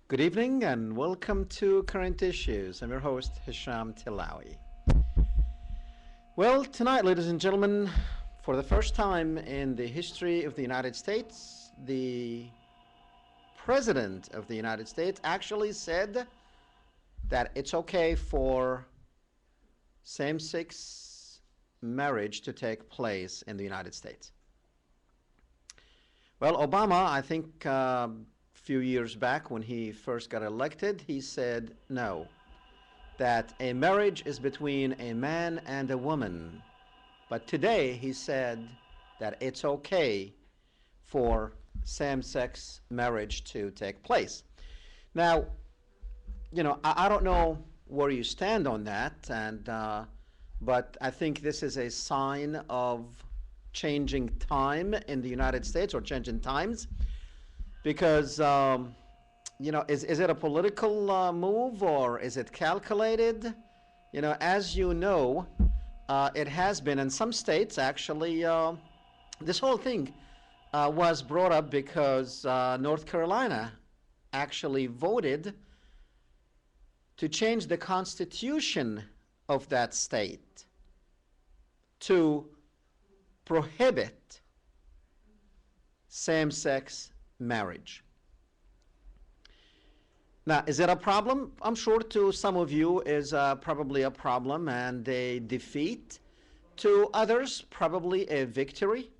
Good evening and welcome to Current Issues. I'm your host, Hesham Tillawi. Well, tonight, ladies and gentlemen, for the first time in the history of the United States, the President of the United States actually said that it's okay for same-sex marriage to take place in the United States. Well, Obama, I think few years back when he first got elected, he said no, that a marriage is between a man and a woman. But today he said that it's okay for same-sex marriage to take place. Now, I don't know where you stand on that, but I think this is a sign of changing time in the United States, or changing times. Because, is it a political move or is it calculated? As you know, it has been in some states actually. This whole thing was brought up because North Carolina actually voted to change the constitution of that state to prohibit same-sex marriage. Now, is it a problem? I'm sure to some of you is probably a problem and a defeat. To others, probably a victory.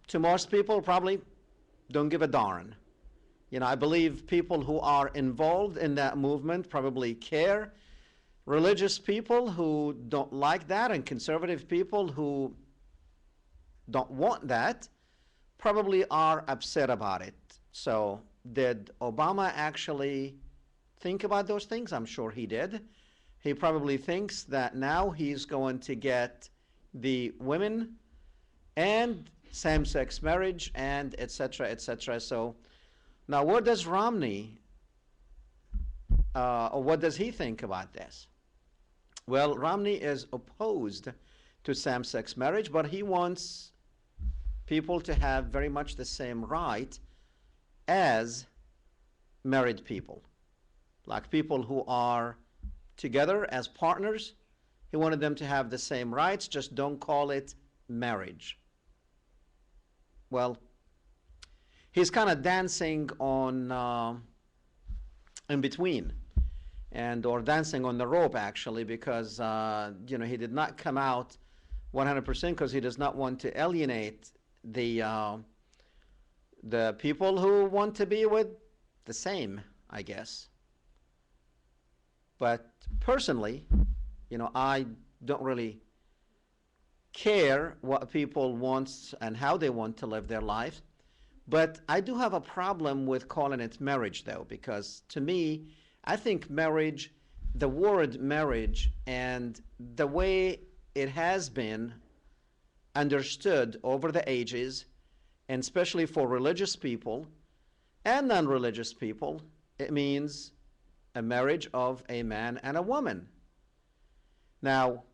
To most people, probably don't give a darn. I believe people who are involved in that movement probably care. Religious people who don't like that and conservative people who don't want that probably are upset about it. So did Obama actually think about those things? I'm sure he did. He probably thinks that now he's going to get the women and same-sex marriage and etc., etc. So now what does Romney, or what does he think about this? Well, Romney is opposed to same-sex marriage, but he wants people to have very much the same right as married people. Like people who are together as partners, he wanted them to have the same rights, just don't call it marriage. Well, he's kind of dancing on in between, or dancing on the rope actually, because he did not come out 100% because he does not want to alienate the people who want to be with the same, I guess. But personally, I don't really care what people want and how they want to live their life. But I do have a problem with calling it marriage, though, because to me, I think marriage, the word marriage, and the way it has been understood over the ages, and especially for religious people and non-religious people, it means a marriage of a man and a woman. Now,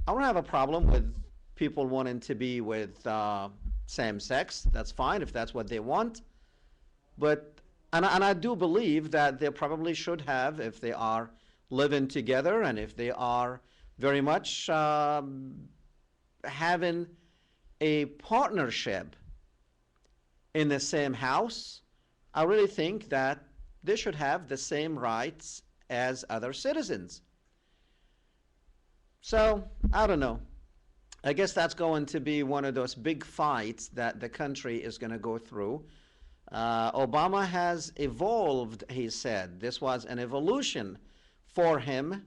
I don't have a problem with people wanting to be with same sex. That's fine if that's what they want. But, and I do believe that they probably should have, if they are living together and if they are very much having a partnership in the same house, I really think that they should have the same rights as other citizens. So, I don't know. I guess that's going to be one of those big fights that the country is going to go through. Obama has evolved, he said. This was an evolution for him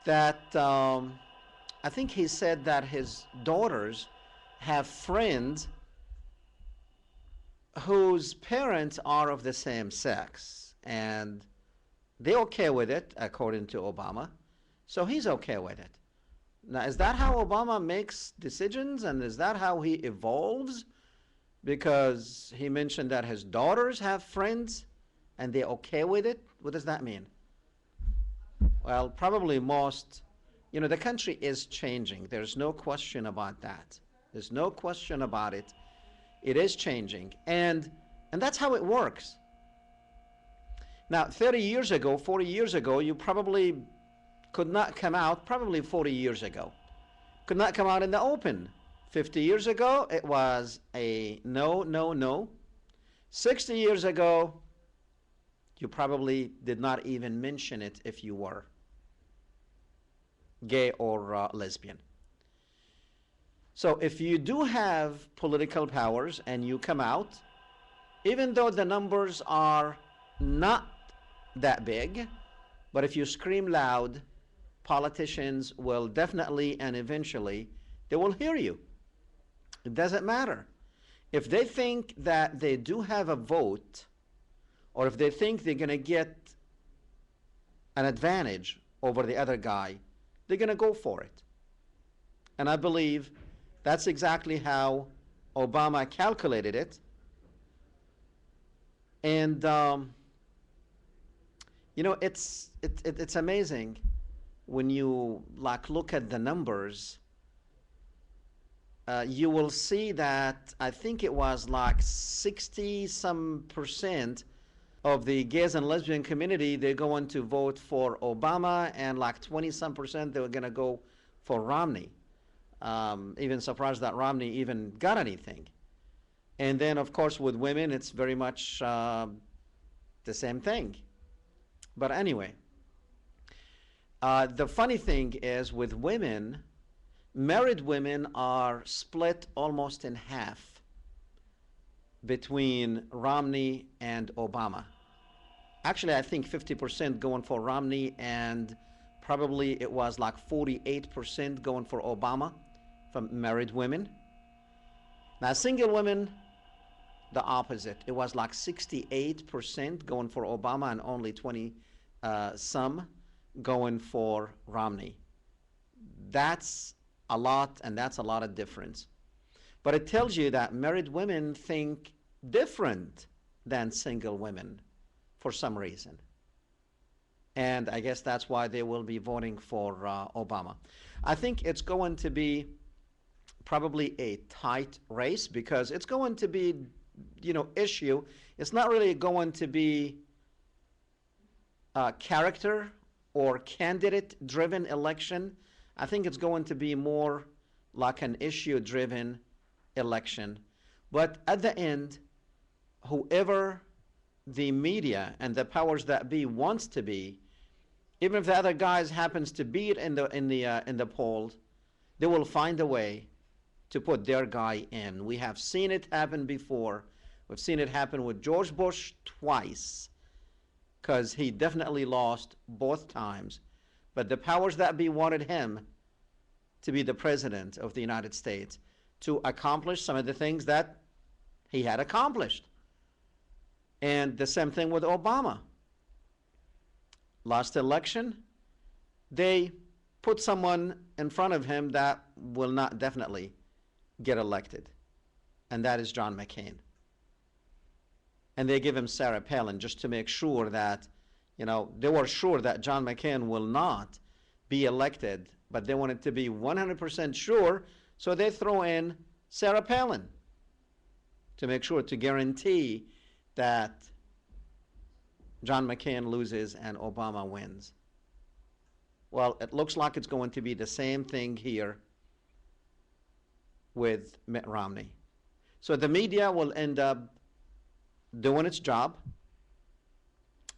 that I think he said that his daughters have friends whose parents are of the same sex, and they're okay with it, according to Obama. So he's okay with it. Now, is that how Obama makes decisions, and is that how he evolves? Because he mentioned that his daughters have friends, and they're okay with it? What does that mean? Well, probably most, the country is changing. There's no question about that. There's no question about it. It is changing, and that's how it works. Now, 30 years ago, 40 years ago, you probably could not come out, probably 40 years ago, could not come out in the open. 50 years ago, it was a no, no, no. 60 years ago, you probably did not even mention it if you were gay or lesbian. So if you do have political powers and you come out, even though the numbers are not that big, but if you scream loud, politicians will definitely and eventually they will hear you. It doesn't matter. If they think that they do have a vote, or if they think they're going to get an advantage over the other guy, they're going to go for it. And I believe that's exactly how Obama calculated it. And you know, it's amazing when you look at the numbers. You will see that I think it was like 60-some% of the gays and lesbian community, they're going to vote for Obama, and like 20-some% they were going to go for Romney. Even surprised that Romney even got anything. And then, of course, with women, it's very much the same thing. But anyway, the funny thing is with women, married women are split almost in half between Romney and Obama. Actually, I think 50% going for Romney, and probably it was like 48% going for Obama from married women. Now, single women, the opposite. It was like 68% going for Obama and only 20 some going for Romney. That's a lot, and that's a lot of difference. But it tells you that married women think different than single women for some reason. And I guess that's why they will be voting for Obama. I think it's going to be probably a tight race, because it's going to be, you know, issue. It's not really going to be character or candidate-driven election. I think it's going to be more like an issue-driven election. But at the end, whoever the media and the powers that be wants to be, even if the other guys happens to beat in the polls, they will find a way to put their guy in. We have seen it happen before. We've seen it happen with George Bush twice, because he definitely lost both times. But the powers that be wanted him to be the president of the United States, to accomplish some of the things that he had accomplished. And the same thing with Obama. Last election, they put someone in front of him that will not definitely get elected, and that is John McCain. And they give him Sarah Palin just to make sure that, you know, they were sure that John McCain will not be elected, but they wanted to be 100% sure, so they throw in Sarah Palin to make sure, to guarantee that John McCain loses and Obama wins. Well, it looks like it's going to be the same thing here with Mitt Romney. So the media will end up doing its job.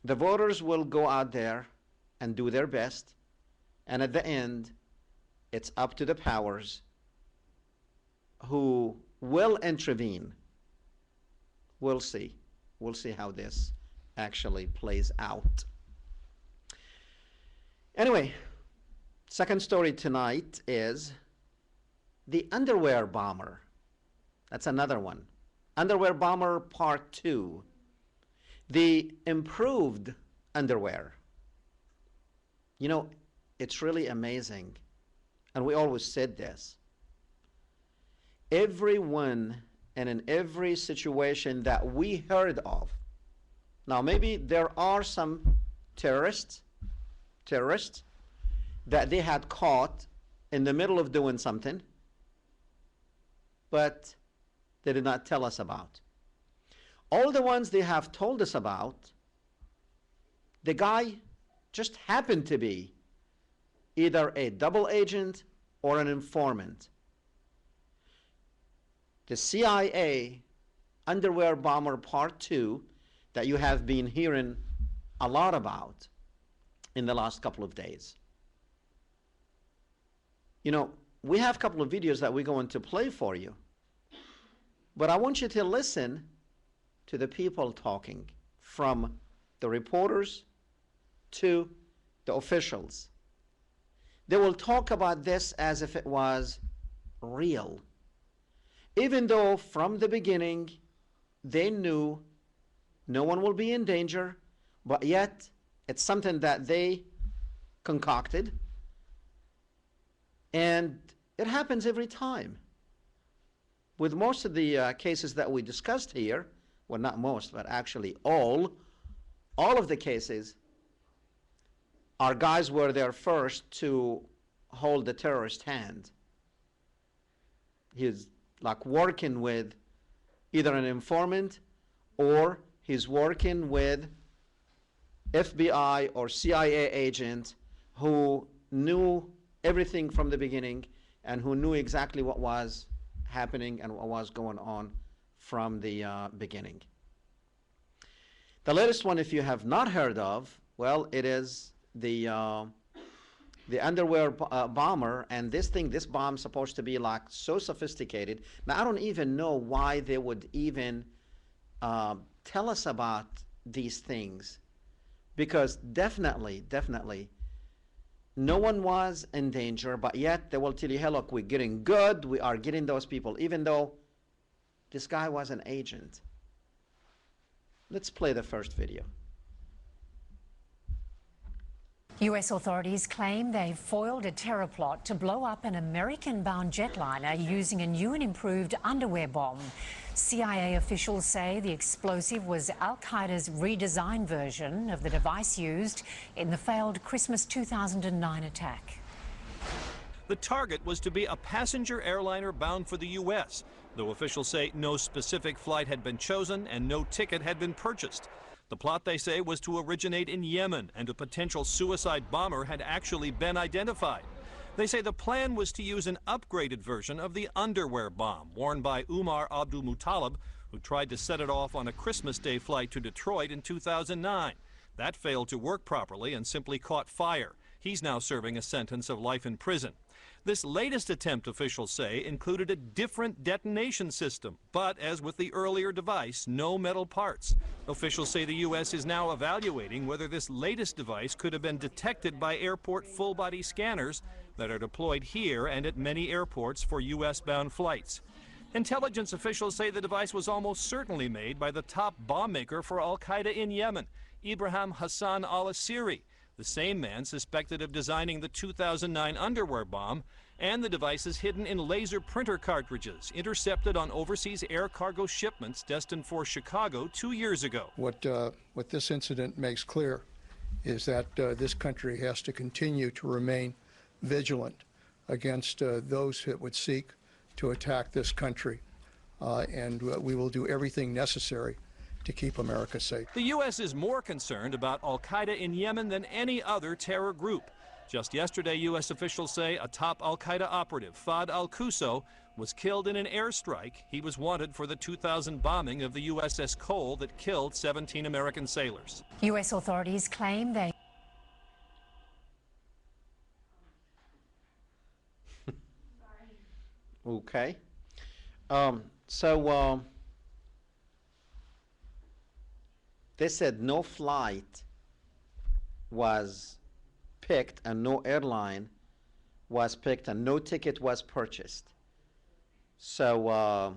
The voters will go out there and do their best. And at the end, it's up to the powers who will intervene. We'll see. We'll see how this actually plays out. Anyway, second story tonight is the underwear bomber. That's another one. Underwear bomber part 2. The improved underwear. You know, it's really amazing, and we always said this. Everyone and in every situation that we heard of, now maybe there are some terrorists that they had caught in the middle of doing something, but they did not tell us about. All the ones they have told us about, The guy just happened to be either a double agent or an informant. The CIA underwear bomber part 2 that you have been hearing a lot about in the last couple of days. You know, we have a couple of videos that we're going to play for you, but I want you to listen to the people talking, from the reporters to the officials. They will talk about this as if it was real, even though from the beginning they knew no one will be in danger, but yet it's something that they concocted, and it happens every time. With most of the cases that we discussed here, well, not most, but actually all of the cases, our guys were there first to hold the terrorist hand. He's like working with either an informant, or he's working with FBI or CIA agent who knew everything from the beginning and who knew exactly what was happening and what was going on from the beginning. The latest one, if you have not heard of, well, it is the underwear bomber, and this bomb supposed to be like so sophisticated. Now, I don't even know why they would even tell us about these things, because definitely no one was in danger, but yet they will tell you, hey, look, we're getting good, we are getting those people, even though this guy was an agent. Let's play the first video. US authorities claim they foiled a terror plot to blow up an American-bound jetliner using a new and improved underwear bomb. CIA officials say the explosive was Al-Qaeda's redesigned version of the device used in the failed Christmas 2009 attack. The target was to be a passenger airliner bound for the U.S., though officials say no specific flight had been chosen and no ticket had been purchased. The plot, they say, was to originate in Yemen, and a potential suicide bomber had actually been identified. They say the plan was to use an upgraded version of the underwear bomb worn by Umar Abdul Muttalib, who tried to set it off on a Christmas Day flight to Detroit in 2009. That failed to work properly and simply caught fire. He's now serving a sentence of life in prison. This latest attempt, officials say, included a different detonation system, but as with the earlier device, no metal parts. Officials say the U.S. is now evaluating whether this latest device could have been detected by airport full-body scanners that are deployed here and at many airports for U.S.-bound flights. Intelligence officials say the device was almost certainly made by the top bomb maker for Al-Qaeda in Yemen, Ibrahim Hassan al-Asiri, the same man suspected of designing the 2009 underwear bomb, and the device is hidden in laser printer cartridges intercepted on overseas air cargo shipments destined for Chicago 2 years ago. What this incident makes clear is that this country has to continue to remain vigilant against those that would seek to attack this country, and we will do everything necessary to keep America safe. The U.S. is more concerned about Al-Qaeda in Yemen than any other terror group. Just yesterday, U.S. officials say a top Al-Qaeda operative, Fahd al-Qusso, was killed in an airstrike. He was wanted for the 2000 bombing of the USS Cole that killed 17 American sailors. US authorities claim they... Okay. They said no flight was picked and no airline was picked and no ticket was purchased. So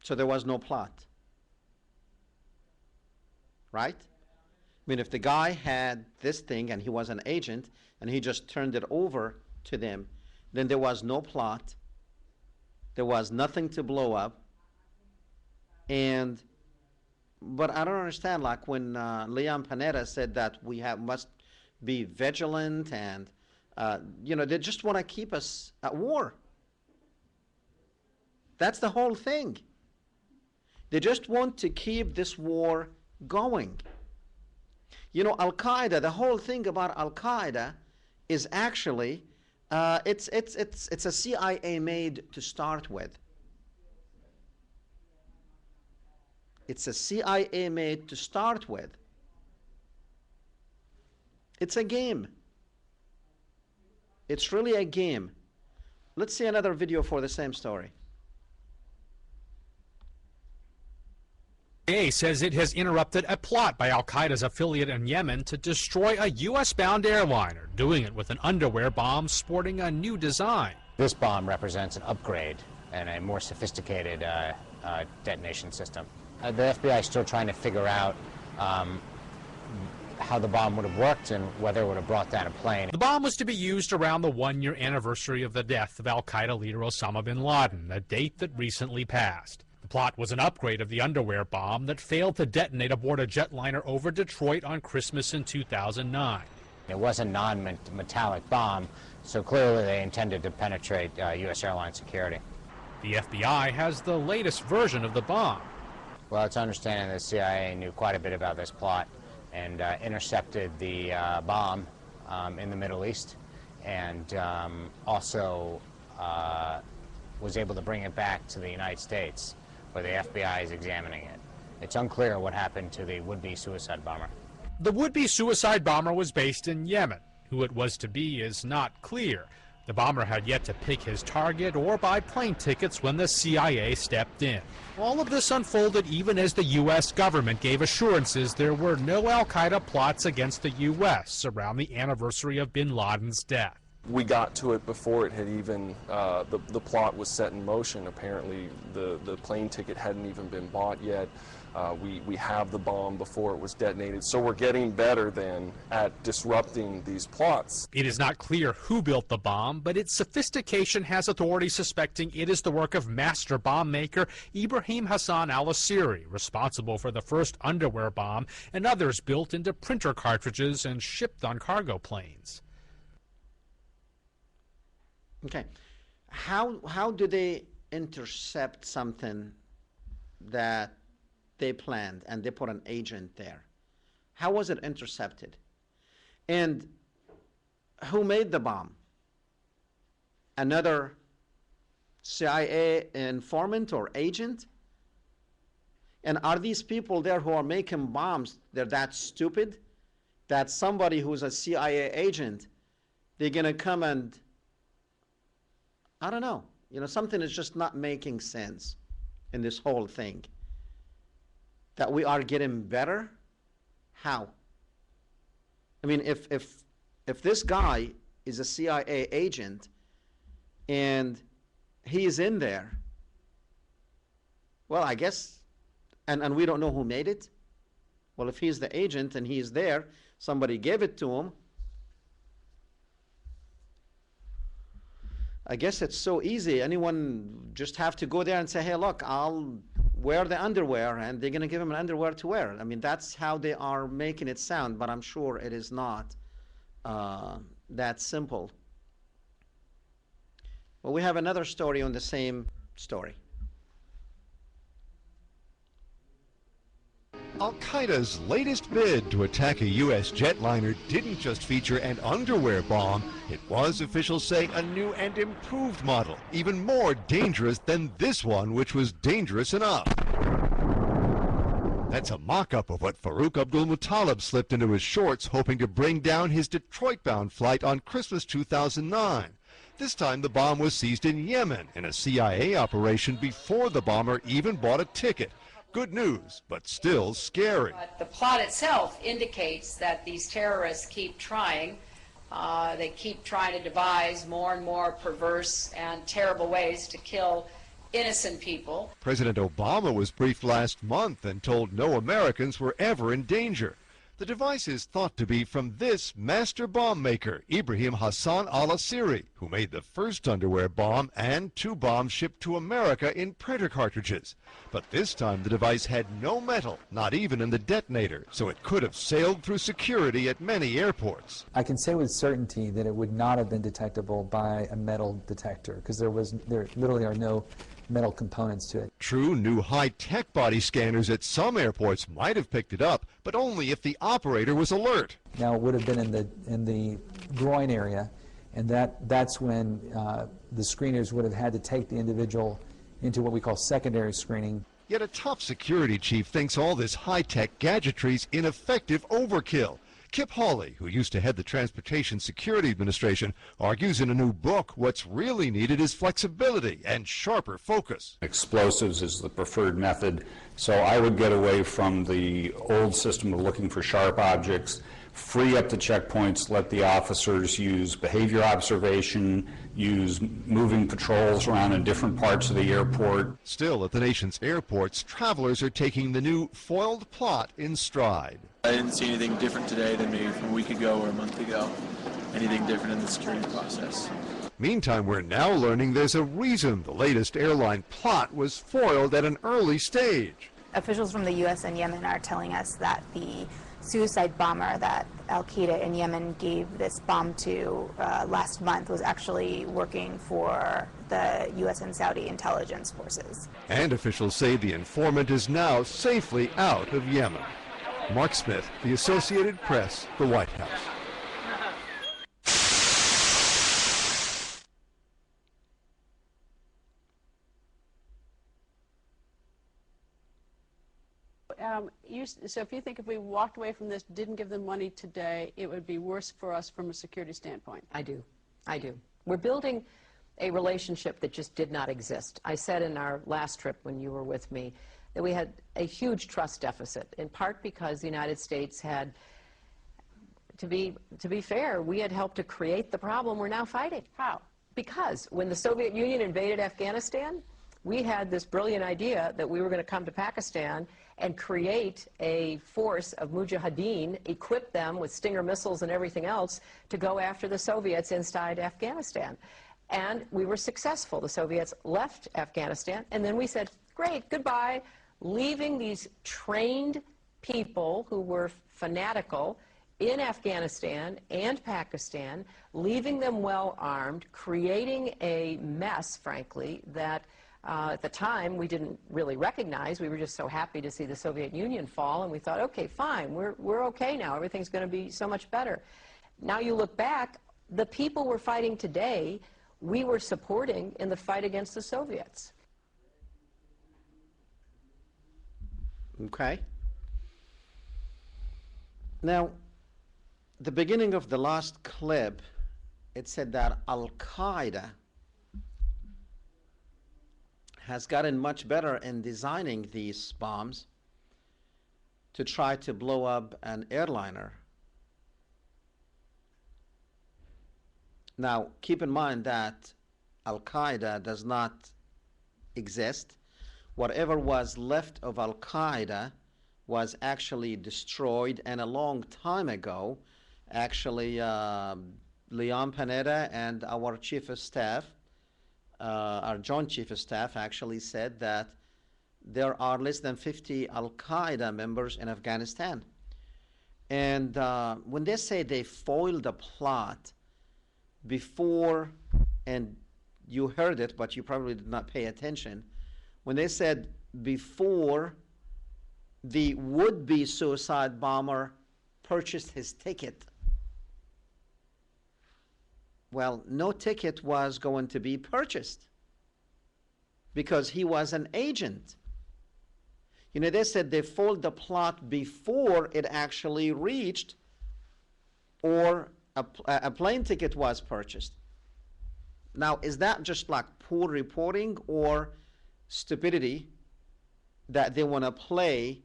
there was no plot, right? I mean, if the guy had this thing and he was an agent and he just turned it over to them, then there was no plot, there was nothing to blow up. But I don't understand, like when Leon Panetta said that we must be vigilant, and they just want to keep us at war. That's the whole thing. They just want to keep this war going. You know, Al-Qaeda, the whole thing about Al-Qaeda is actually, it's a CIA made to start with. It's a CIA made to start with. It's a game. It's really a game. Let's see another video for the same story. CIA says it has interrupted a plot by al-Qaeda's affiliate in Yemen to destroy a U.S.-bound airliner, doing it with an underwear bomb sporting a new design. This bomb represents an upgrade and a more sophisticated detonation system. The FBI is still trying to figure out how the bomb would have worked and whether it would have brought down a plane. The bomb was to be used around the one-year anniversary of the death of al-Qaeda leader Osama bin Laden, a date that recently passed. The plot was an upgrade of the underwear bomb that failed to detonate aboard a jetliner over Detroit on Christmas in 2009. It was a non-metallic bomb, so clearly they intended to penetrate U.S. airline security. The FBI has the latest version of the bomb. Well, it's understanding the CIA knew quite a bit about this plot and intercepted the bomb in the Middle East, and also was able to bring it back to the United States, where the FBI is examining it. It's unclear what happened to the would-be suicide bomber. The would-be suicide bomber was based in Yemen. Who it was to be is not clear. The bomber had yet to pick his target or buy plane tickets when the CIA stepped in. All of this unfolded even as the U.S. government gave assurances there were no al-Qaeda plots against the U.S. around the anniversary of bin Laden's death. We got to it before it had even, the plot was set in motion. Apparently the plane ticket hadn't even been bought yet. We have the bomb before it was detonated, so we're getting better then at disrupting these plots. It is not clear who built the bomb, but its sophistication has authorities suspecting it is the work of master bomb maker Ibrahim Hassan al-Asiri, responsible for the first underwear bomb and others built into printer cartridges and shipped on cargo planes. Okay, how do they intercept something that they planned and they put an agent there? How was it intercepted? And who made the bomb? Another CIA informant or agent? And are these people there who are making bombs, they're that stupid that somebody who's a CIA agent, they're gonna come and, I don't know, you know, something is just not making sense in this whole thing. That we are getting better? How? I mean, if this guy is a CIA agent and he is in there, well, I guess, and we don't know who made it. Well, if he's the agent and he's there, somebody gave it to him, I guess it's so easy. Anyone just have to go there and say, hey, look, I'll wear the underwear, and they're going to give him an underwear to wear. I mean, that's how they are making it sound, but I'm sure it is not that simple. Well, we have another story on the same story. Al-Qaeda's latest bid to attack a U.S. jetliner didn't just feature an underwear bomb. It was, officials say, a new and improved model, even more dangerous than this one, which was dangerous enough. That's a mock-up of what Farouk Abdul-Muttalib slipped into his shorts, hoping to bring down his Detroit-bound flight on Christmas 2009. This time the bomb was seized in Yemen in a CIA operation before the bomber even bought a ticket. Good news, but still scary. But the plot itself indicates that these terrorists keep trying. They keep trying to devise more and more perverse and terrible ways to kill innocent people. President Obama was briefed last month and told no Americans were ever in danger. The device is thought to be from this master bomb maker, Ibrahim Hassan al-Asiri, who made the first underwear bomb and 2 bombs shipped to America in printer cartridges. But this time the device had no metal, not even in the detonator, so it could have sailed through security at many airports. I can say with certainty that it would not have been detectable by a metal detector, because there literally are no metal components to it. True, new high-tech body scanners at some airports might have picked it up, but only if the operator was alert. Now it would have been in the groin area, and that's when the screeners would have had to take the individual into what we call secondary screening. Yet a top security chief thinks all this high-tech gadgetry's ineffective overkill. Kip Hawley, who used to head the Transportation Security Administration, argues in a new book what's really needed is flexibility and sharper focus. Explosives is the preferred method, so I would get away from the old system of looking for sharp objects, free up the checkpoints, let the officers use behavior observation, use moving patrols around in different parts of the airport. Still, at the nation's airports, travelers are taking the new foiled plot in stride. I didn't see anything different today than maybe from a week ago or a month ago. Anything different in the security process. Meantime, we're now learning there's a reason the latest airline plot was foiled at an early stage. Officials from the U.S. and Yemen are telling us that the suicide bomber that Al-Qaeda in Yemen gave this bomb to last month was actually working for the U.S. and Saudi intelligence forces. And officials say the informant is now safely out of Yemen. Mark Smith, The Associated Press, the White House. So if you think if we walked away from this, didn't give them money today, it would be worse for us from a security standpoint. I do. We're building a relationship that just did not exist. I said in our last trip when you were with me that we had a huge trust deficit, in part because the United States had, to be fair, we had helped to create the problem we're now fighting. How? Because when the Soviet Union invaded Afghanistan, we had this brilliant idea that we were going to come to Pakistan and create a force of mujahideen, equip them with Stinger missiles and everything else to go after the Soviets inside Afghanistan. And we were successful. The Soviets left Afghanistan, and then we said, great, goodbye, leaving these trained people who were fanatical in Afghanistan and Pakistan, leaving them well armed, creating a mess, frankly, that at the time we didn't really recognize. We were just so happy to see the Soviet Union fall, and we thought, okay, fine, we're okay now. Everything's going to be so much better. Now you look back, the people we're fighting today, we were supporting in the fight against the Soviets. Okay. Now, the beginning of the last clip, it said that Al-Qaeda has gotten much better in designing these bombs to try to blow up an airliner. Now, keep in mind that Al-Qaeda does not exist. Whatever was left of Al-Qaeda was actually destroyed, and a long time ago, actually, Leon Panetta and our Chief of Staff, our Joint Chief of Staff actually said that there are less than 50 Al-Qaeda members in Afghanistan. And when they say they foiled the plot before, and you heard it, but you probably did not pay attention, when they said before the would-be suicide bomber purchased his ticket, well, no ticket was going to be purchased because he was an agent. You know, they said they foiled the plot before it actually reached or a plane ticket was purchased. Now, is that just like poor reporting or stupidity that they want to play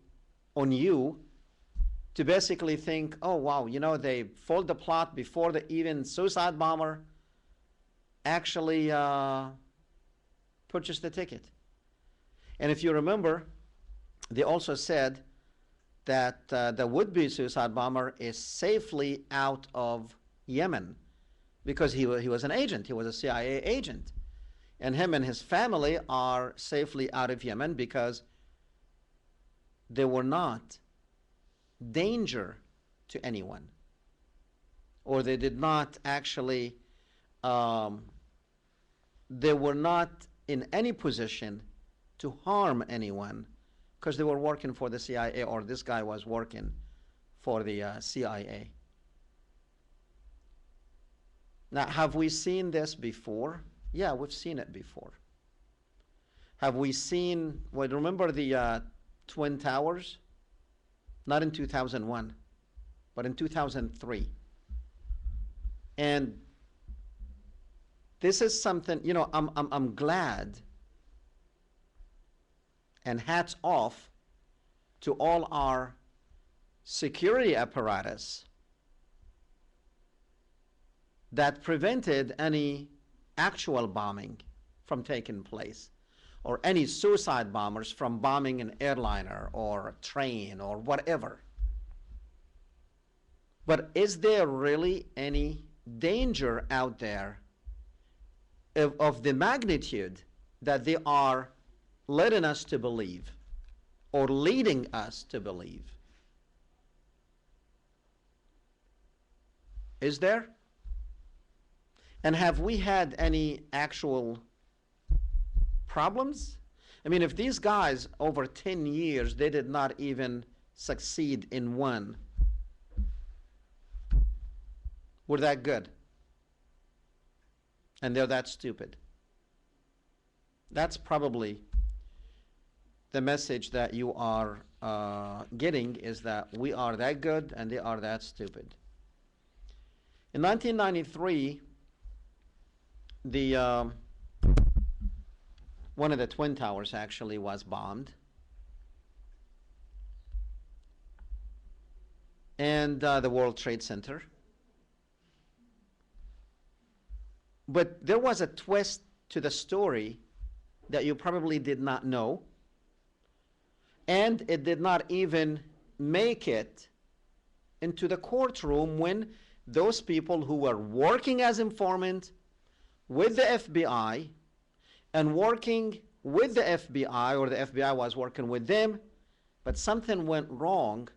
on you to basically think, oh, wow, you know, they foiled the plot before the even suicide bomber actually purchased the ticket? And if you remember, they also said that the would-be suicide bomber is safely out of Yemen because he was an agent. He was a CIA agent. And him and his family are safely out of Yemen because they were not danger to anyone, or they did not actually, they were not in any position to harm anyone because they were working for the CIA or this guy was working for the CIA. Now, have we seen this before? Yeah, we've seen it before. Have we seen, well, remember the Twin Towers? Not in 2001, but in 2003. And this is something, you know, I'm glad and hats off to all our security apparatus that prevented any actual bombing from taking place or any suicide bombers from bombing an airliner or a train or whatever. But is there really any danger out there of the magnitude that they are letting us to believe or leading us to believe? Is there? And have we had any actual problems? I mean, if these guys over 10 years, they did not even succeed in one, we're that good. And they're that stupid. That's probably the message that you are getting, is that we are that good and they are that stupid. In 1993, one of the Twin Towers actually was bombed. And the World Trade Center. But there was a twist to the story that you probably did not know. And it did not even make it into the courtroom when those people who were working as informants with the FBI and working with the FBI, or the FBI was working with them, but something went wrong.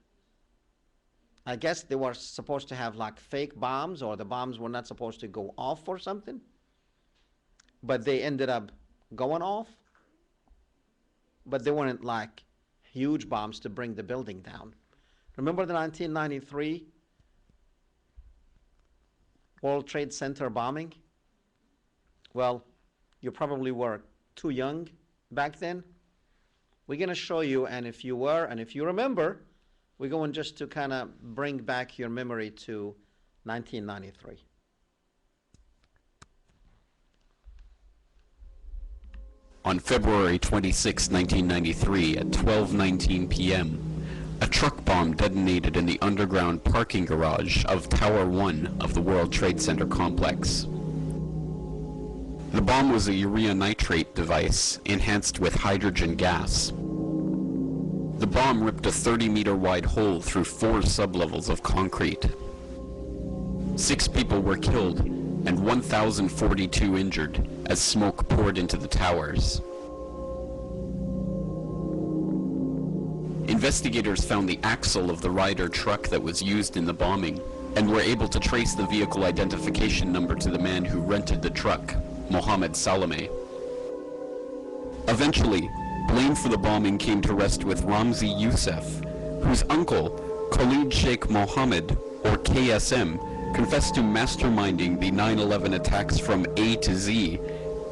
I guess they were supposed to have like fake bombs, or the bombs were not supposed to go off or something, but they ended up going off. But they weren't like huge bombs to bring the building down. Remember the 1993 World Trade Center bombing? Well, you probably were too young back then. We're going to show you, and if you were, and if you remember, we're going just to kind of bring back your memory to 1993. On February 26, 1993, at 12:19 p.m., a truck bomb detonated in the underground parking garage of Tower 1 of the World Trade Center complex. The bomb was a urea nitrate device enhanced with hydrogen gas. The bomb ripped a 30-meter wide hole through 4 sublevels of concrete. 6 people were killed and 1,042 injured as smoke poured into the towers. Investigators found the axle of the Ryder truck that was used in the bombing and were able to trace the vehicle identification number to the man who rented the truck, Mohammed Salame. Eventually, blame for the bombing came to rest with Ramzi Youssef, whose uncle, Khalid Sheikh Mohammed, or KSM, confessed to masterminding the 9/11 attacks from A to Z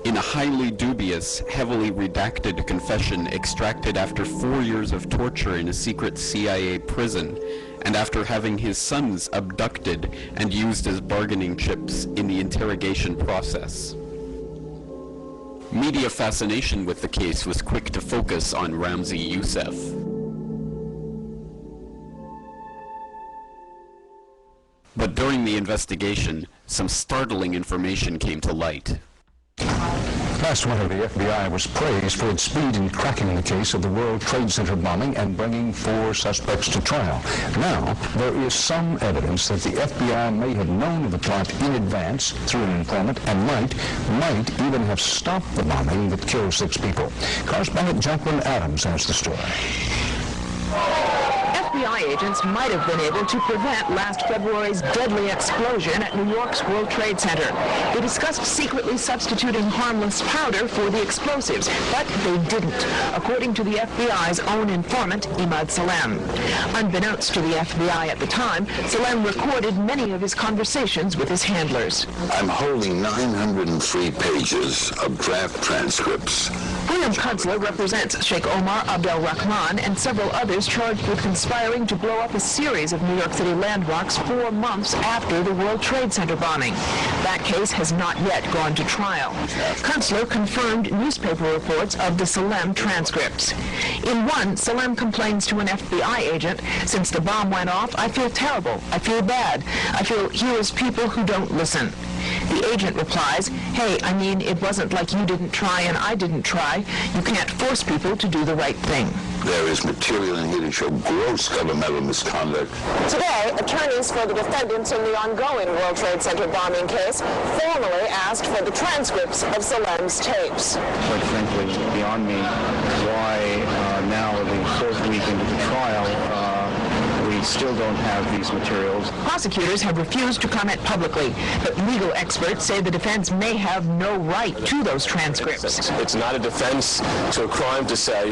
in a highly dubious, heavily redacted confession extracted after 4 years of torture in a secret CIA prison, and after having his sons abducted and used as bargaining chips in the interrogation process. Media fascination with the case was quick to focus on Ramzi Youssef. But during the investigation, some startling information came to light. Last winter, the FBI was praised for its speed in cracking the case of the World Trade Center bombing and bringing 4 suspects to trial. Now, there is some evidence that the FBI may have known of the plot in advance through an informant and might even have stopped the bombing that killed 6 people. Correspondent Jacqueline Adams has the story. FBI agents might have been able to prevent last February's deadly explosion at New York's World Trade Center. They discussed secretly substituting harmless powder for the explosives, but they didn't, according to the FBI's own informant, Imad Salem. Unbeknownst to the FBI at the time, Salem recorded many of his conversations with his handlers. I'm holding 903 pages of draft transcripts. William Kunstler represents Sheikh Omar Abdel Rahman and several others charged with conspiring to blow up a series of New York City landmarks 4 months after the World Trade Center bombing. That case has not yet gone to trial. Kunstler confirmed newspaper reports of the Salem transcripts. In one, Salem complains to an FBI agent, "Since the bomb went off, I feel terrible. I feel bad. I feel here is people who don't listen." The agent replies, "Hey, I mean, it wasn't like you didn't try and I didn't try. You can't force people to do the right thing." There is material in here to show gross governmental misconduct. Today, attorneys for the defendants in the ongoing World Trade Center bombing case formally asked for the transcripts of Salem's tapes. Quite frankly, beyond me, why now, the fourth week into the trial, we still don't have these materials. Prosecutors have refused to comment publicly, but legal experts say the defense may have no right to those transcripts. It's not a defense to a crime to say,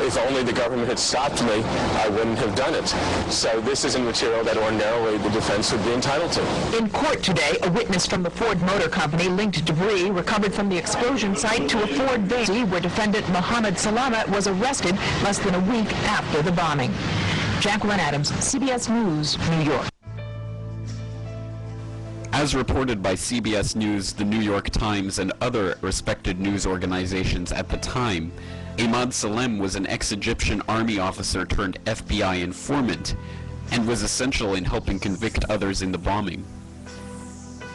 if only the government had stopped me, I wouldn't have done it. So this isn't material that ordinarily the defense would be entitled to. In court today, a witness from the Ford Motor Company linked debris recovered from the explosion site to a Ford van where defendant Mohammed Salama was arrested less than a week after the bombing. Jacqueline Adams, CBS News, New York. As reported by CBS News, the New York Times, and other respected news organizations at the time, Imad Salem was an ex-Egyptian army officer turned FBI informant and was essential in helping convict others in the bombing.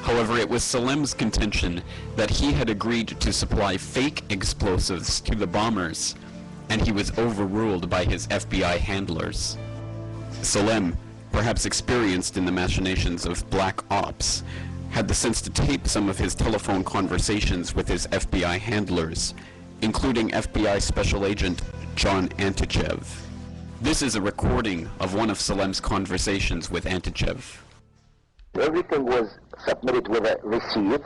However, it was Salem's contention that he had agreed to supply fake explosives to the bombers, and he was overruled by his FBI handlers. Salem, perhaps experienced in the machinations of black ops, had the sense to tape some of his telephone conversations with his FBI handlers, including FBI Special Agent John Antichev. This is a recording of one of Salem's conversations with Antichev. Everything was submitted with a receipt,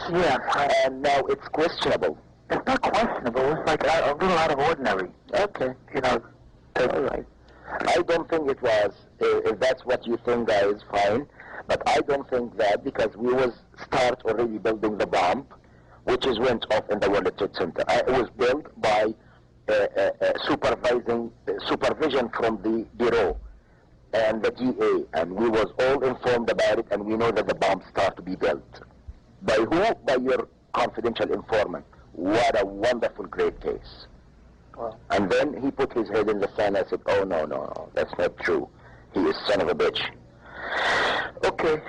and now it's questionable. It's not questionable, it's like a little out of ordinary. Okay, all right. I don't think it was, if that's what you think, guys, fine, but I don't think that, because we was start already building the bomb, which is went off in the World Trade Center. It was built by supervision from the Bureau and the DA, and we was all informed about it, and we know that the bomb start to be built. By who? By your confidential informant. What a wonderful, great case. Wow. And then he put his head in the sand and said, "Oh, no, that's not true. He is son of a bitch." Okay,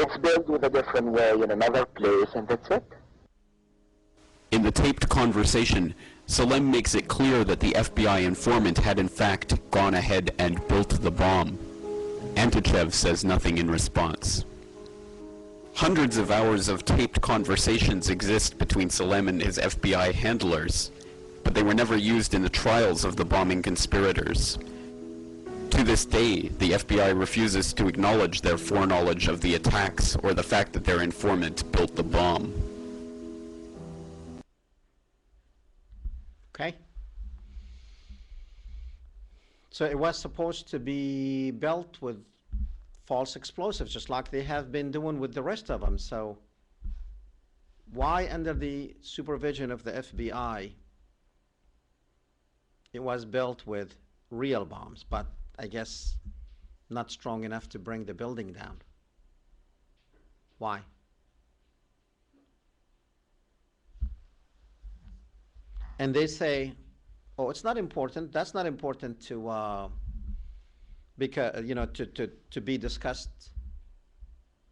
it's built with a different way in another place, and that's it. In the taped conversation, Salem makes it clear that the FBI informant had in fact gone ahead and built the bomb. Antichev says nothing in response. Hundreds of hours of taped conversations exist between Salem and his FBI handlers, but they were never used in the trials of the bombing conspirators. To this day, the FBI refuses to acknowledge their foreknowledge of the attacks or the fact that their informant built the bomb. Okay. So it was supposed to be built with false explosives, just like they have been doing with the rest of them. So why, under the supervision of the FBI, it was built with real bombs, but I guess not strong enough to bring the building down? Why? And they say, "Oh, it's not important. That's not important to because to be discussed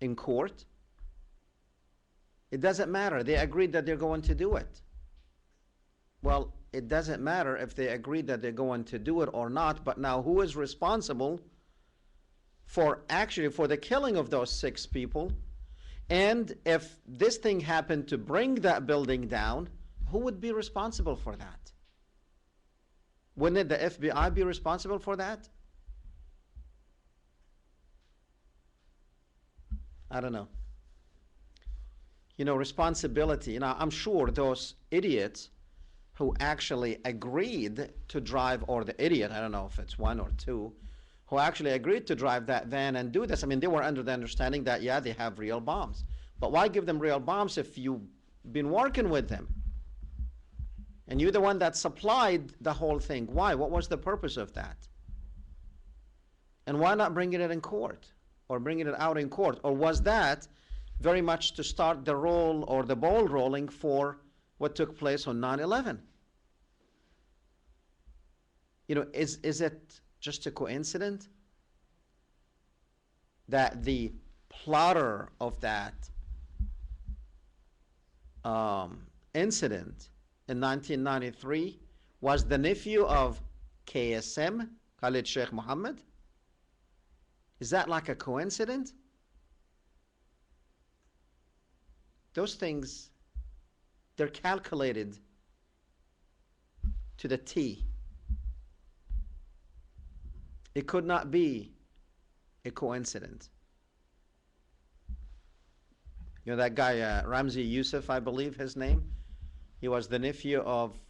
in court. It doesn't matter. They agreed that they're going to do it." Well, it doesn't matter if they agreed that they're going to do it or not, but now who is responsible for the killing of those 6 people? And if this thing happened to bring that building down, who would be responsible for that? Wouldn't the FBI be responsible for that? I don't know. You know, responsibility. You know, I'm sure those idiots who actually agreed to drive, or the idiot, I don't know if it's one or two, who actually agreed to drive that van and do this. I mean, they were under the understanding that, yeah, they have real bombs. But why give them real bombs if you've been working with them? And you're the one that supplied the whole thing. Why? What was the purpose of that? And why not bringing it in court? Or bringing it out in court? Or was that very much to start the roll or the ball rolling for what took place on 9/11? You know, is it just a coincidence that the plotter of that incident in 1993 was the nephew of KSM, Khalid Sheikh Mohammed? Is that like a coincidence? Those things, they're calculated to the T. It could not be a coincidence. You know that guy, Ramzi Youssef, I believe his name? He was the nephew of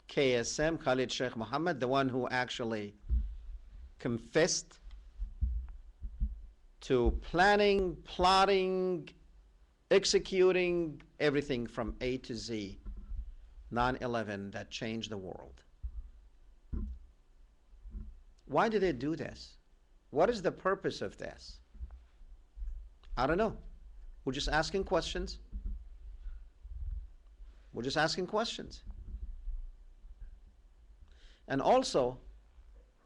KSM, Khalid Sheikh Mohammed, the one who actually confessed to planning, plotting, executing everything from A to Z, 9/11, that changed the world. Why did they do this? What is the purpose of this? I don't know. We're just asking questions. We're just asking questions. And also,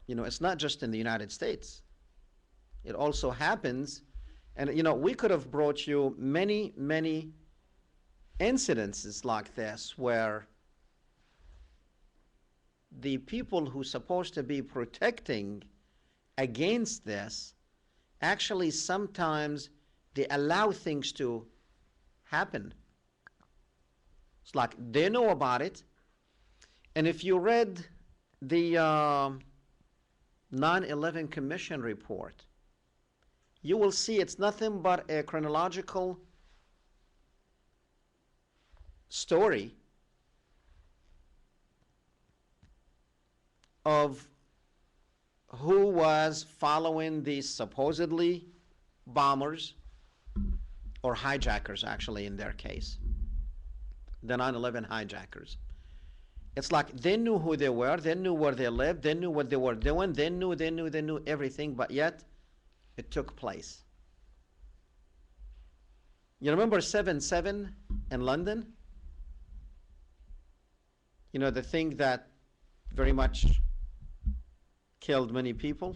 you know, it's not just in the United States. It also happens, and you know, we could have brought you many, many incidences like this where the people who are supposed to be protecting against this actually sometimes they allow things to happen. It's like they know about it, and if you read the 9/11 Commission report, you will see it's nothing but a chronological story of who was following these supposedly bombers, or hijackers actually in their case, the 9/11 hijackers. It's like they knew who they were, they knew where they lived, they knew what they were doing, they knew everything, but yet it took place. You remember 7/7 in London? You know, the thing that very much killed many people?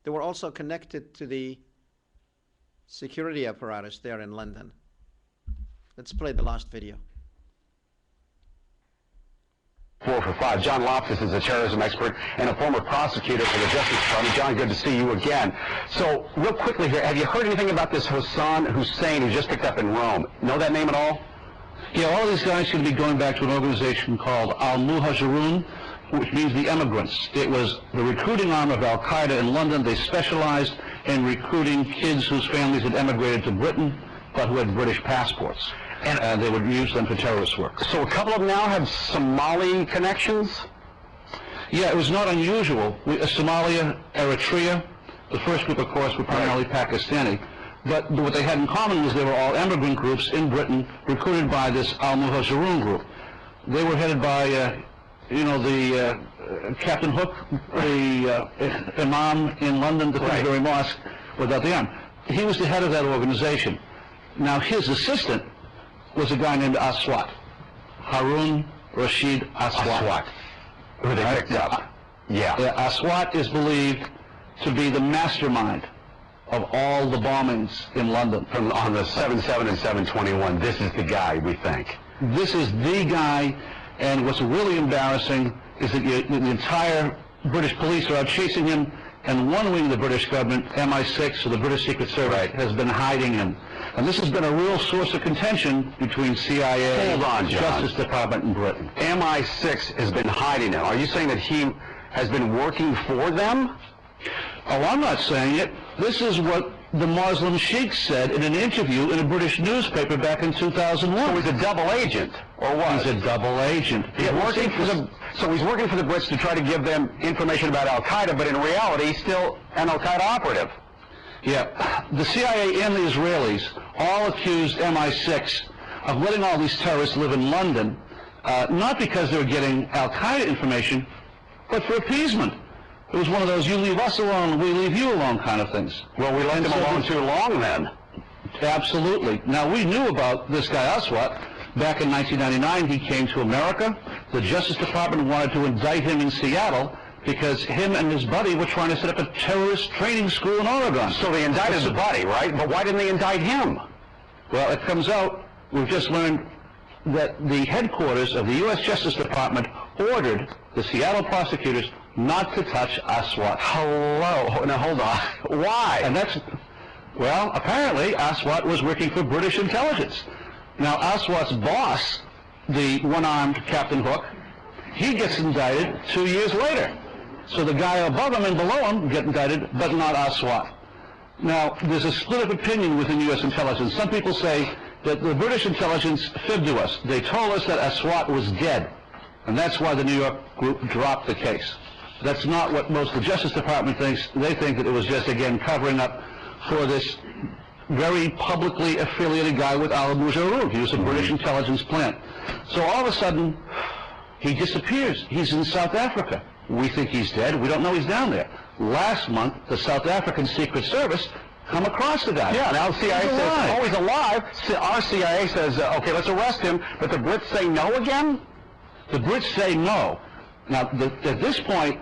They were also connected to the security apparatus there in London. Let's play the last video. 4 for 5. John Loftus is a terrorism expert and a former prosecutor for the Justice Department. John, good to see you again. So, real quickly here, have you heard anything about this Hassan Hussein who just picked up in Rome? Know that name at all? Yeah, all these guys seem to be going back to an organization called Al-Muhajirun, which means the immigrants. It was the recruiting arm of Al-Qaeda in London. They specialized in recruiting kids whose families had emigrated to Britain, but who had British passports. And they would use them for terrorist work. So a couple of them now have Somali connections? Yeah, it was not unusual. Somalia, Eritrea, the first group, of course, were primarily Pakistani. But what they had in common was they were all immigrant groups in Britain recruited by this Al-Muhajirun group. They were headed by, Captain Hook, the Imam in London, the Queensbury Mosque, without the arm. He was the head of that organization. Now, his assistant was a guy named Aswat, Harun Rashid Aswat. Who they picked up. Yeah. Aswat is believed to be the mastermind of all the bombings in London. On the 7/7 and 7/21, this is the guy, we think. This is the guy, and what's really embarrassing is that the entire British police are out chasing him, and one wing of the British government, MI6, or the British Secret Service, has been hiding him. And this has been a real source of contention between CIA, Hold on, John. Justice Department, and Britain. MI6 has been hiding him. Are you saying that he has been working for them? Oh, I'm not saying it. This is what the Muslim sheikh said in an interview in a British newspaper back in 2001. So he's a double agent, or what? He's a double agent. He's working for the, so he's working for the Brits to try to give them information about Al-Qaeda, but in reality, he's still an Al-Qaeda operative. Yeah, the CIA and the Israelis all accused MI6 of letting all these terrorists live in London, not because they were getting Al-Qaeda information, but for appeasement. It was one of those, you leave us alone, we leave you alone kind of things. Well, we left them alone too long then. Absolutely. Now, we knew about this guy Aswat. Back in 1999, he came to America. The Justice Department wanted to indict him in Seattle because him and his buddy were trying to set up a terrorist training school in Oregon. So they indicted the buddy, right? But why didn't they indict him? Well, it comes out, we've just learned that the headquarters of the U.S. Justice Department ordered the Seattle prosecutors not to touch Aswat. Hello. Now, hold on. Why? And that's, well, apparently Aswat was working for British intelligence. Now, Aswat's boss, the one-armed Captain Hook, he gets indicted 2 years later. So the guy above him and below him get indicted, but not Aswat. Now, there's a split of opinion within U.S. intelligence. Some people say that the British intelligence fibbed to us. They told us that Aswat was dead, and that's why the New York group dropped the case. That's not what most of the Justice Department thinks. They think that it was just, again, covering up for this very publicly affiliated guy with Al Mujarrab. He was a British intelligence plant. So all of a sudden, he disappears. He's in South Africa. We think he's dead. We don't know he's down there. Last month, the South African Secret Service come across the guy. Yeah, now the CIA says, oh, he's alive. Our CIA says, okay, let's arrest him. But the Brits say no again? The Brits say no. Now, at this point,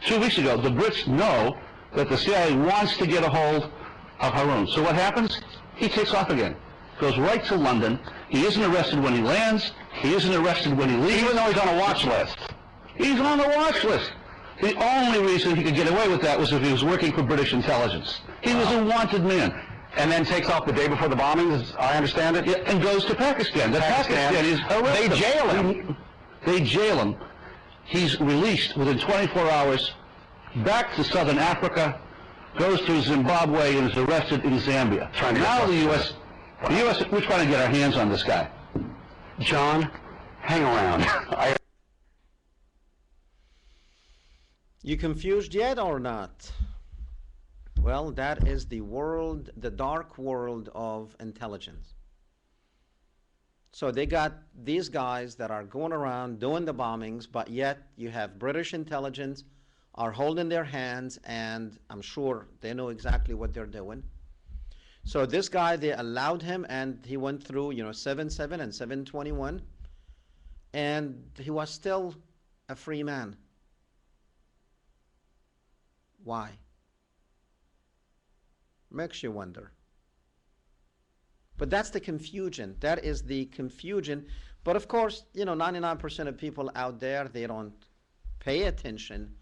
2 weeks ago, the Brits know that the CIA wants to get a hold of Haroon. So what happens? He takes off again. Goes right to London. He isn't arrested when he lands. He isn't arrested when he leaves. Even though he's on a watch list. He's on the watch list. The only reason he could get away with that was if he was working for British intelligence. He was a wanted man. And then takes off the day before the bombing, as I understand it? Yeah, and goes to Pakistan. Pakistan is they jail him. They jail him. He's released within 24 hours, back to southern Africa, goes to Zimbabwe, and is arrested in Zambia. Now the U.S., we're trying to get our hands on this guy. John, hang around. You confused yet or not? Well, that is the world, the dark world of intelligence. So they got these guys that are going around doing the bombings, but yet you have British intelligence are holding their hands, and I'm sure they know exactly what they're doing. So this guy, they allowed him, and he went through, 7/7 and 7/21, and he was still a free man. Why? Makes you wonder. But that's the confusion. That is the confusion. But of course, 99% of people out there, they don't pay attention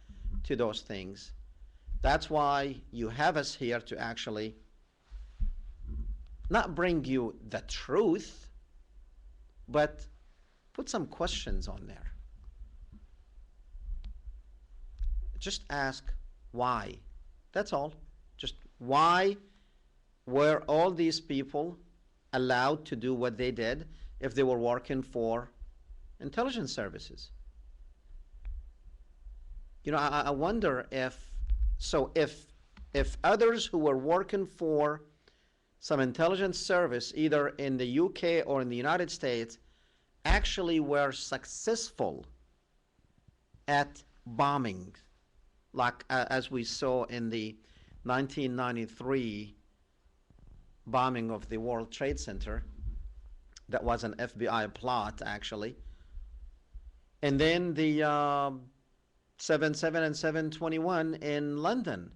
to those things. That's why you have us here to actually not bring you the truth, but put some questions on there. Just ask why. That's all. Just why were all these people allowed to do what they did if they were working for intelligence services? I wonder if others who were working for some intelligence service, either in the UK or in the United States, actually were successful at bombing, like as we saw in the 1993 bombing of the World Trade Center. That was an FBI plot, actually. And then the 7/7 and 7/21 in London.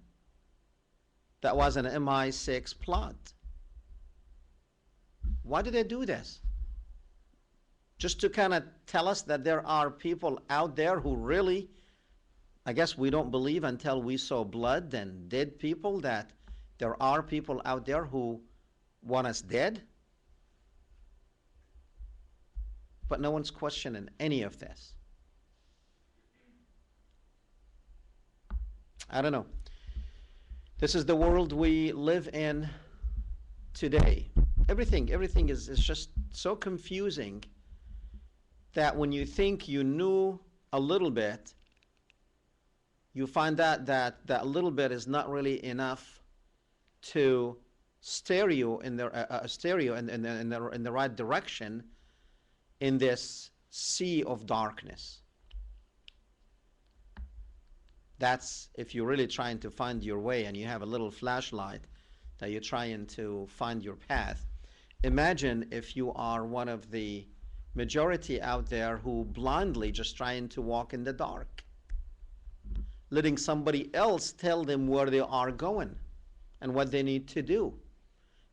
That was an MI6 plot. Why do they do this? Just to kind of tell us that there are people out there who really, I guess we don't believe until we saw blood and dead people, that there are people out there who want us dead? But no one's questioning any of this. I don't know. This is the world we live in today. Everything is just so confusing that when you think you knew a little bit, you find out that that little bit is not really enough to steer you in the right direction in this sea of darkness. That's if you're really trying to find your way and you have a little flashlight that you're trying to find your path. Imagine if you are one of the majority out there who blindly just trying to walk in the dark, letting somebody else tell them where they are going and what they need to do.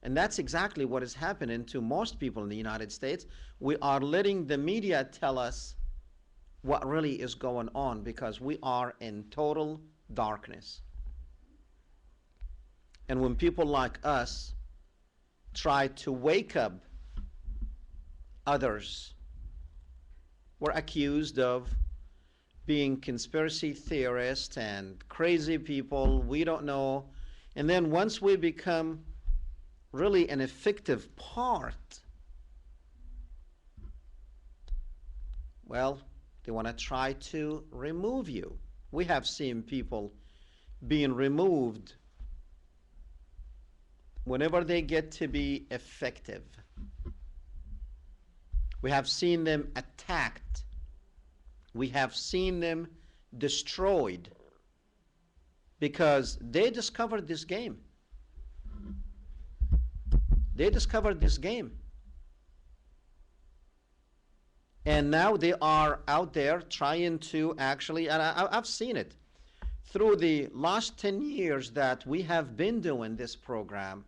And that's exactly what is happening to most people in the United States. We are letting the media tell us what really is going on because we are in total darkness. And when people like us try to wake up others, we're accused of being conspiracy theorists and crazy people, we don't know. And then once we become really an effective part, well, they want to try to remove you. We have seen people being removed whenever they get to be effective. We have seen them attacked. We have seen them destroyed because they discovered this game. They discovered this game. And now they are out there trying to actually, and I've seen it through the last 10 years that we have been doing this program.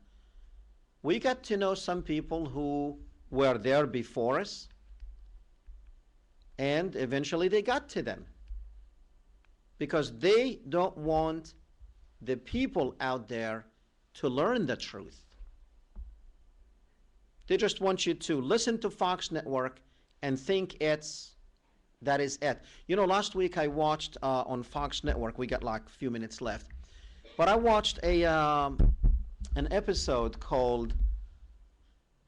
We got to know some people who were there before us, and eventually they got to them because they don't want the people out there to learn the truth. They just want you to listen to Fox Network and think that is it. You know, last week I watched on Fox Network, we got like a few minutes left, but I watched an episode called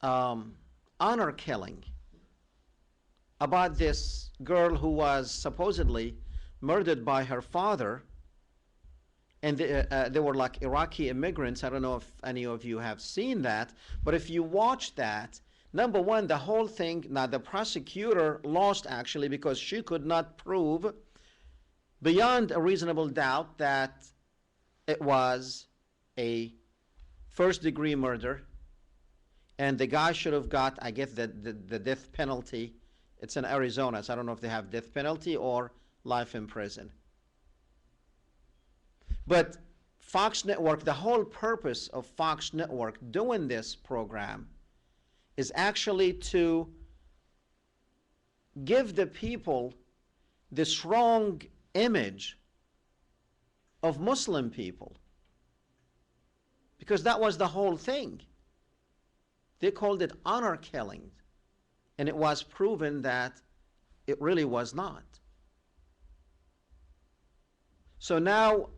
Honor Killing, about this girl who was supposedly murdered by her father, and they were like Iraqi immigrants. I don't know if any of you have seen that, but if you watch that, number one, the whole thing, now the prosecutor lost actually because she could not prove beyond a reasonable doubt that it was a first-degree murder, and the guy should have got, I guess, the death penalty. It's in Arizona, so I don't know if they have death penalty or life in prison. But Fox Network, the whole purpose of Fox Network doing this program is actually to give the people this wrong image of Muslim people. Because that was the whole thing. They called it honor killing. And it was proven that it really was not. So now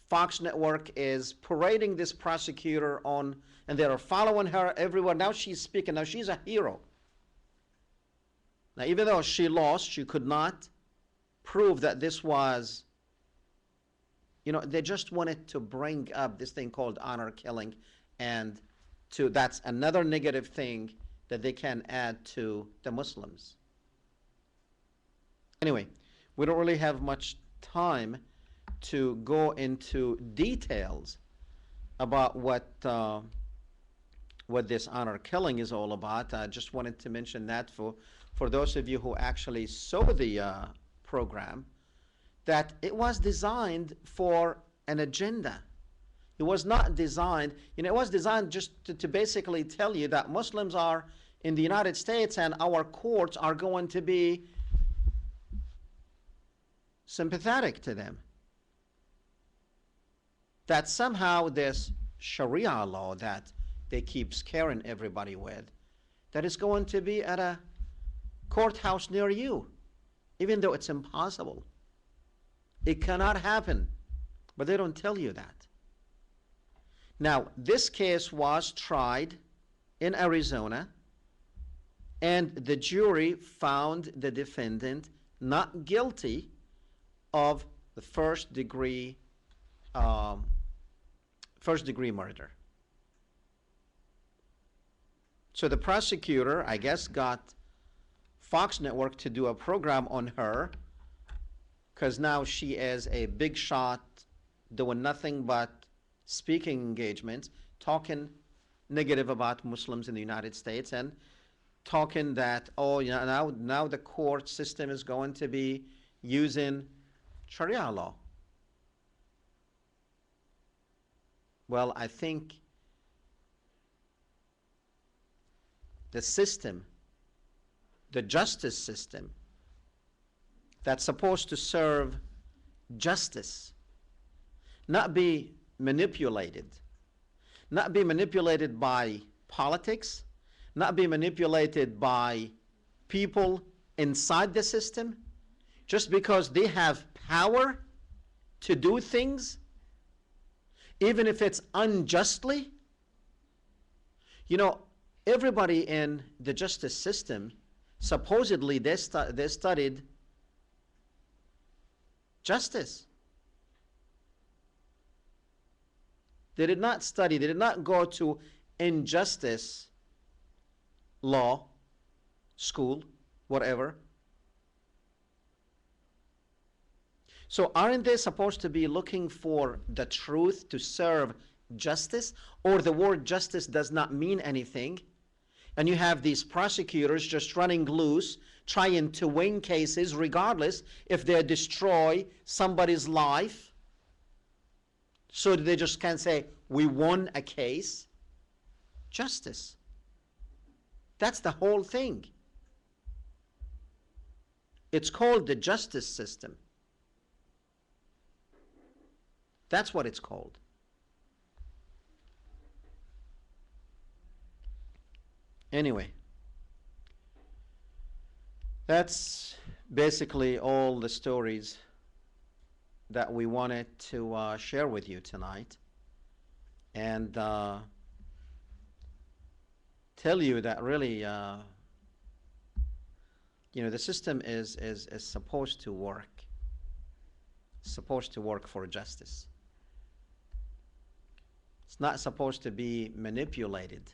Fox Network is parading this prosecutor on, and they are following her everywhere. Now she's speaking. Now she's a hero. Now even though she lost, she could not prove that this was, you know, they just wanted to bring up this thing called honor killing, and that's another negative thing that they can add to the Muslims. Anyway, we don't really have much time to go into details about what this honor killing is all about. I just wanted to mention that for those of you who actually saw the program, that it was designed for an agenda. It was not designed, you know, it was designed just to basically tell you that Muslims are in the United States and our courts are going to be sympathetic to them. That somehow this Sharia law that they keep scaring everybody with, that is going to be at a courthouse near you, even though it's impossible. It cannot happen, but they don't tell you that. Now, this case was tried in Arizona, and the jury found the defendant not guilty of the first degree murder. So the prosecutor, I guess, got Fox Network to do a program on her, because now she is a big shot doing nothing but speaking engagements, talking negative about Muslims in the United States, and talking that, oh, you know, now the court system is going to be using Sharia law. Well, I think the system, the justice system, that's supposed to serve justice, not be manipulated by politics, not be manipulated by people inside the system, just because they have power to do things, even if it's unjustly. You know, everybody in the justice system, supposedly they studied justice. They did not go to injustice law school, whatever. So aren't they supposed to be looking for the truth to serve justice? Or the word justice does not mean anything, and you have these prosecutors just running loose, trying to win cases regardless if they destroy somebody's life? So they just can't say, we won a case. Justice. That's the whole thing. It's called the justice system. That's what it's called. Anyway, that's basically all the stories that we wanted to share with you tonight, and tell you that really, you know, the system is supposed to work. Supposed to work for justice. It's not supposed to be manipulated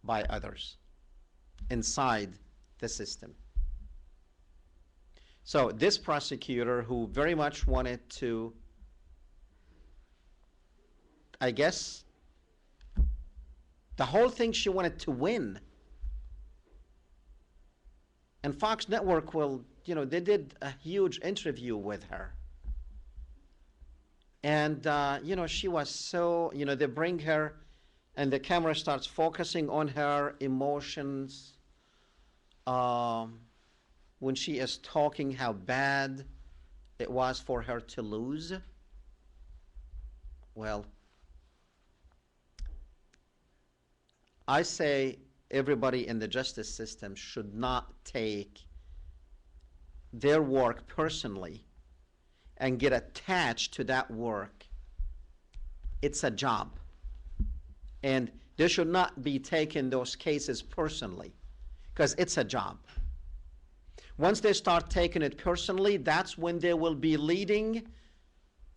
by others inside the system. So this prosecutor, who very much wanted to, I guess, the whole thing, she wanted to win. And Fox Network will, you know, they did a huge interview with her. And, you know, she was so, you know, they bring her and the camera starts focusing on her emotions when she is talking how bad it was for her to lose. Well, I say everybody in the justice system should not take their work personally and get attached to that work. It's a job. And they should not be taking those cases personally, because it's a job. Once they start taking it personally, that's when they will be leading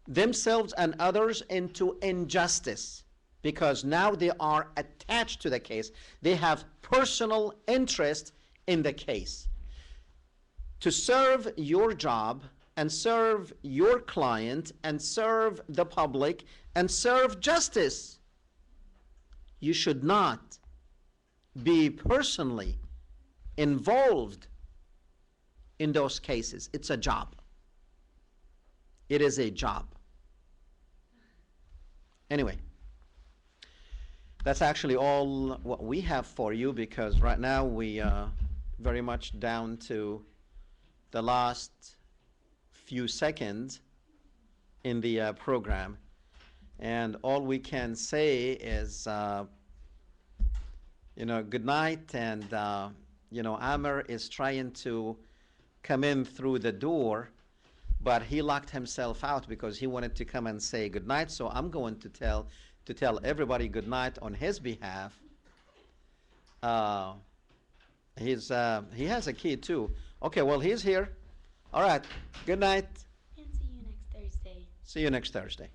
themselves and others into injustice, because now they are attached to the case. They have personal interest in the case. To serve your job and serve your client and serve the public and serve justice, you should not be personally involved in those cases. It's a job. It is a job. Anyway, that's actually all what we have for you, because right now we are very much down to the last few seconds in the program. And all we can say is, you know, good night. And, you know, Amr is trying to come in through the door, but he locked himself out because he wanted to come and say goodnight. So I'm going to tell everybody goodnight on his behalf. He has a key too. Okay, well, he's here. All right, good night. And see you next Thursday. See you next Thursday.